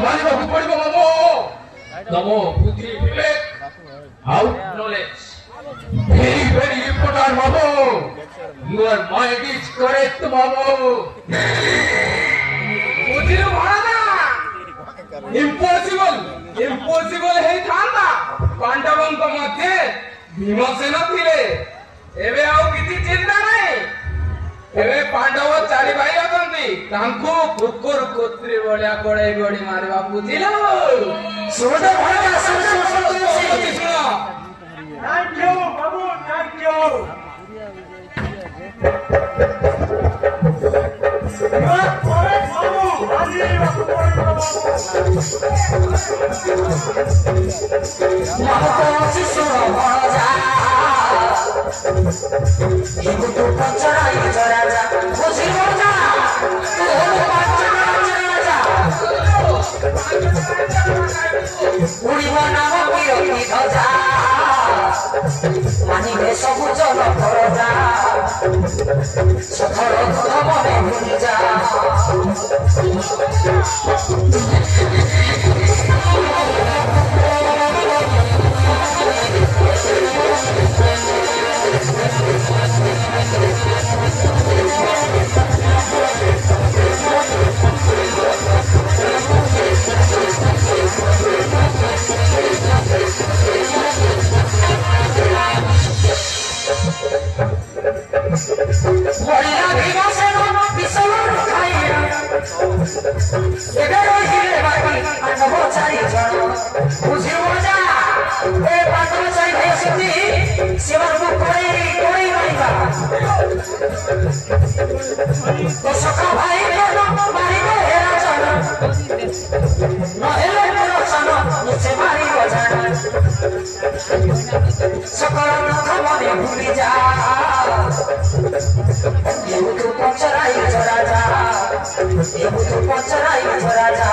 ମାନିବାକୁ ପଡିବ ମାମୁ। ତମ ବୁଦ୍ଧି ବିବେକ ଆଉ knowledge very very important ମାମୁ। Your mind is correct ମାମୁ। ବୁଝିଲୁ ଭଣଜା? ଇମ୍ପସିବଲ ହେଇଥାନ୍ତା ପାଣ୍ଡବଙ୍କ ମଧ୍ୟରେ ଭୀମସେନ ଥିଲେ। ଏବେ ଆଉ କିଛି ଚିନ୍ତା ନାହିଁ। ଏବେ ପାଣ୍ଡବ ଚାରି ଭାଇ ଅଛନ୍ତି, ତାଙ୍କୁ କୁକୁର କୁତ୍ରି ଭଳିଆ ଗୋଡେଇ ଗୋଡି ମାରିବା। ବୁଝିଲ? ଶୁଣ মানিবে সবুজ নরজা সখর মনে ভুলি যা সকল মনে ভুলি যা পঞ্চরাই ঝরা যা পঞ্চরাই ঝরা যা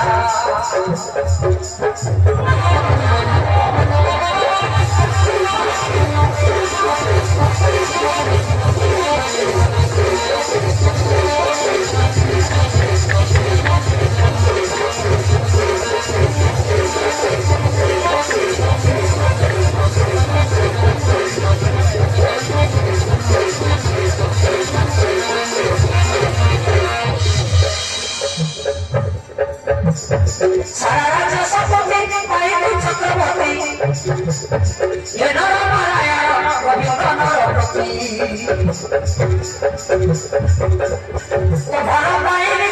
সারা রাজ্য সম্পত্তি পাইবে চক্রবর্তী এ নর নারায়ণ পবিত্র নরপতি ধর পাইনি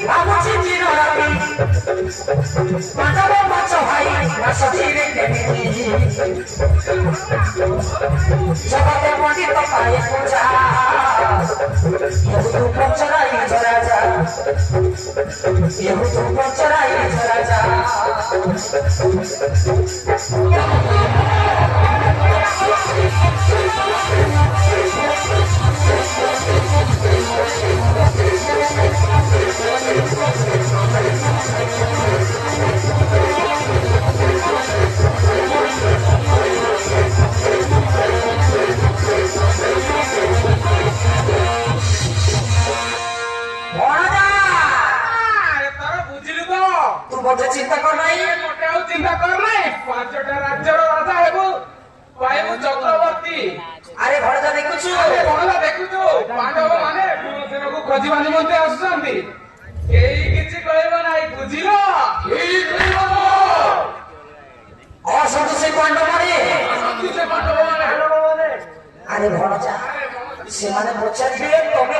ভাবুছি চিররাতি পাণ্ডব মাছ ভাই মাছ ধীরে জগতে পণ্ডিত পায়ে পূজা পঞ্চরাই ঝরা যা পঞ্চরাই ঝরা যা চিন্তা কর নাই, মোটে চিন্তা কর নাই। 5টা রাজ্যর রাজা হেবু পাইবু চক্রবর্তী। আরে ভଣଜା দেখୁଛୁ? ଭଣଜା ଦେଖୁଛୁ? ପାଣ୍ଡବ ମାନେ ଭୀମସେନକୁ ଖୋଜିବା ନିମନ୍ତେ ଆସୁଛନ୍ତି। କେହି କିଛି କହିବ ନାହିଁ, ବୁଝିଲ? ଅସନ୍ତୁଷ୍ଟ ପାଣ୍ଡବମାନେ ଆରେ ଭଣଜା ସେମାନେ ପଚାରିବେ ତମେ